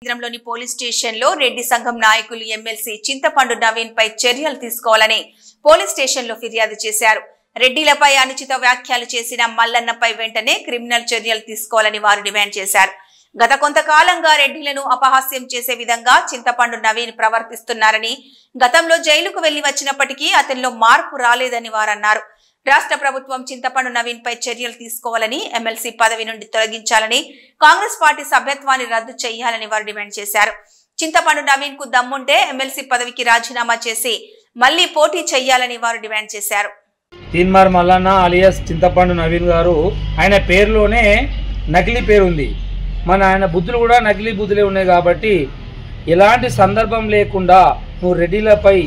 కేంద్రంలోని పోలీస్ స్టేషన్లో రెడ్డి సంఘం నాయకులు ఎమ్మెల్సీ చింతపండు నవీన్ పై చర్యలు తీసుకోవాలని పోలీస్ స్టేషన్లో ఫిర్యాదు చేశారు. రెడ్డిలపై అనుచిత వ్యాఖ్యలు చేసిన మల్లన్నపై వెంటనే క్రిమినల్ చర్యలు తీసుకోవాలని వారు డిమాండ్ చేశారు. గత కొంతకాలంగా రెడ్డిలను అపహాస్యం చేసే విధంగా చింతపండు నవీన్ ప్రవర్తిస్తున్నారని, గతంలో జైలుకు వెళ్లి వచ్చినప్పటికీ అతనిలో మార్పు రాలేదని వారన్నారు. రాష్ట్ర ప్రభుత్వం చింతపండు నవీన్ పై చర్యలు తీసుకోవాలని, ఎమ్మెల్సీ పదవి నుండి తొలగించాలని, కాంగ్రెస్ పార్టీ సభ్యత్వాన్ని రద్దు చేయాలని వారు డిమాండ్ చేశారు. చింతపండు నవీన్ కు దమ్ముంటే ఎమ్మెల్సీ పదవికి రాజీనామా చేసి మళ్లీ పోటీ చేయాలని వారు డిమాండ్ చేశారు. తీన్మార్ మల్లన్న అలియాస్ చింతపండు నవీన్ గారు, ఆయన పేరులోనే నకిలీ పేరు ఉంది. ఆయన బుద్ధులు కూడా నకిలీ బుద్ధులే ఉన్నాయి. కాబట్టి ఎలాంటి సందర్భం లేకుండా నువ్వు రెడ్డిలపై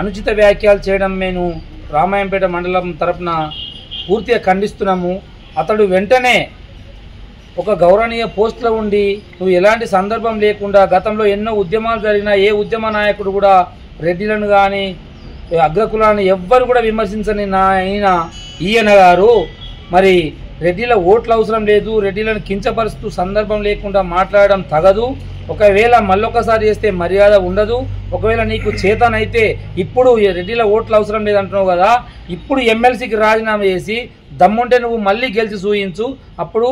అనుచిత వ్యాఖ్యలు చేయడం మేము రామాయంపేట మండలం తరపున పూర్తిగా ఖండిస్తున్నాము. అతడు వెంటనే ఒక గౌరవనీయ పోస్టులో ఉండి నువ్వు ఎలాంటి సందర్భం లేకుండా, గతంలో ఎన్నో ఉద్యమాలు జరిగినా ఏ ఉద్యమ నాయకుడు కూడా రెడ్డిలను కానీ అగ్రకులాన్ని ఎవ్వరు కూడా విమర్శించని ఈయన గారు మరి రెడ్డిల ఓట్లు అవసరం లేదు, రెడ్డిలను కించపరుస్తూ సందర్భం లేకుండా మాట్లాడడం తగదు. ఒకవేళ మళ్ళొకసారి చేస్తే మర్యాద ఉండదు. ఒకవేళ నీకు చేతనైతే ఇప్పుడు రెడ్డిల ఓట్లు అవసరం లేదంటున్నావు కదా, ఇప్పుడు ఎమ్మెల్సీకి రాజీనామా చేసి దమ్ముంటే నువ్వు మళ్ళీ గెలిచి చూయించు. అప్పుడు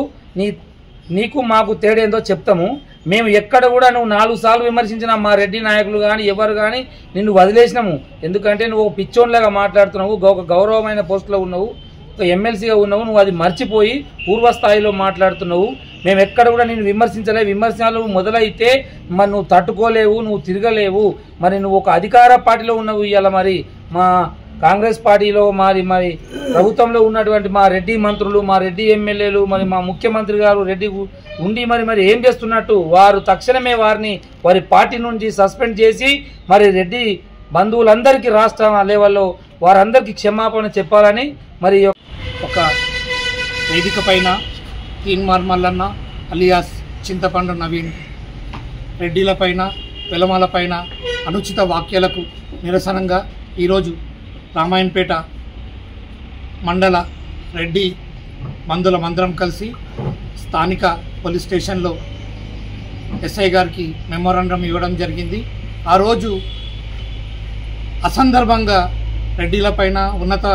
నీకు మాకు తేడేందో చెప్తాము. మేము ఎక్కడ కూడా నువ్వు 4 సార్లు విమర్శించిన మా రెడ్డి నాయకులు కానీ ఎవరు కానీ నిన్ను వదిలేసినాము. ఎందుకంటే నువ్వు పిచ్చోన్లాగా మాట్లాడుతున్నావు, ఒక గౌరవమైన పోస్టులో ఉన్నావు, ఒక ఎమ్మెల్సీగా ఉన్నావు. నువ్వు అది మర్చిపోయి పూర్వస్థాయిలో మాట్లాడుతున్నావు. మేము ఎక్కడ కూడా నేను విమర్శించలే. విమర్శలు మొదలైతే మరి నువ్వు తట్టుకోలేవు, నువ్వు తిరగలేవు. మరి నువ్వు ఒక అధికార పార్టీలో ఉన్నావు. ఇవాళ మరి మా కాంగ్రెస్ పార్టీలో మరి ప్రభుత్వంలో ఉన్నటువంటి మా రెడ్డి మంత్రులు, మా రెడ్డి ఎమ్మెల్యేలు, మరి మా ముఖ్యమంత్రి గారు రెడ్డి ఉండి మరి ఏం చేస్తున్నట్టు వారు తక్షణమే వారి పార్టీ నుంచి సస్పెండ్ చేసి మరి రెడ్డి బంధువులందరికీ రాష్ట్ర లెవెల్లో వారందరికీ క్షమాపణ చెప్పాలని మరి ఒక వేదిక పైన తీన్మార్ మల్లన్న అలియాస్ చింతపండు నవీన్ రెడ్డిల పైన వెలమాల పైన అనుచిత వ్యాఖ్యలకు నిరసనంగా ఈరోజు రామాయణపేట మండల రెడ్డి మందరం కలిసి స్థానిక పోలీస్ స్టేషన్లో ఎస్ఐ గారికి మెమోరాండం ఇవ్వడం జరిగింది. ఆ రోజు అసందర్భంగా రెడ్డిలపైన ఉన్నత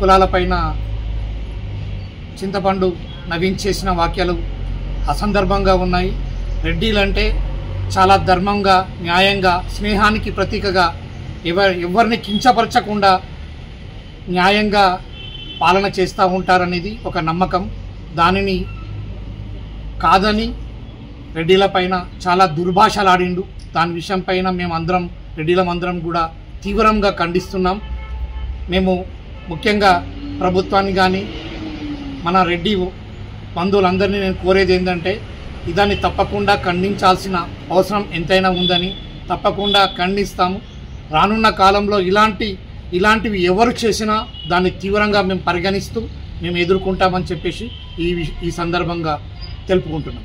కులాలపైన చింతపండు నవీన్ చేసిన వ్యాఖ్యలు అసందర్భంగా ఉన్నాయి. రెడ్డిలంటే చాలా ధర్మంగా, న్యాయంగా, స్నేహానికి ప్రతీకగా ఎవరిని కించపరచకుండా న్యాయంగా పాలన చేస్తూ ఉంటారనేది ఒక నమ్మకం. దానిని కాదని రెడ్డిలపైన చాలా దుర్భాషలాడిండు. దాని విషయం పైన మేమందరం రెడ్డిలమందరం కూడా తీవ్రంగా ఖండిస్తున్నాం. మేము ముఖ్యంగా ప్రభుత్వాన్ని కానీ మన రెడ్డి బంధువులందరినీ నేను కోరేది ఏంటంటే దాన్ని తప్పకుండా ఖండించాల్సిన అవసరం ఎంతైనా ఉందని తప్పకుండా ఖండిస్తాము. రానున్న కాలంలో ఇలాంటివి ఎవరు చేసినా దాన్ని తీవ్రంగా మేము పరిగణిస్తూ మేము ఎదుర్కొంటామని చెప్పేసి ఈ సందర్భంగా తెలుపుకుంటున్నాం.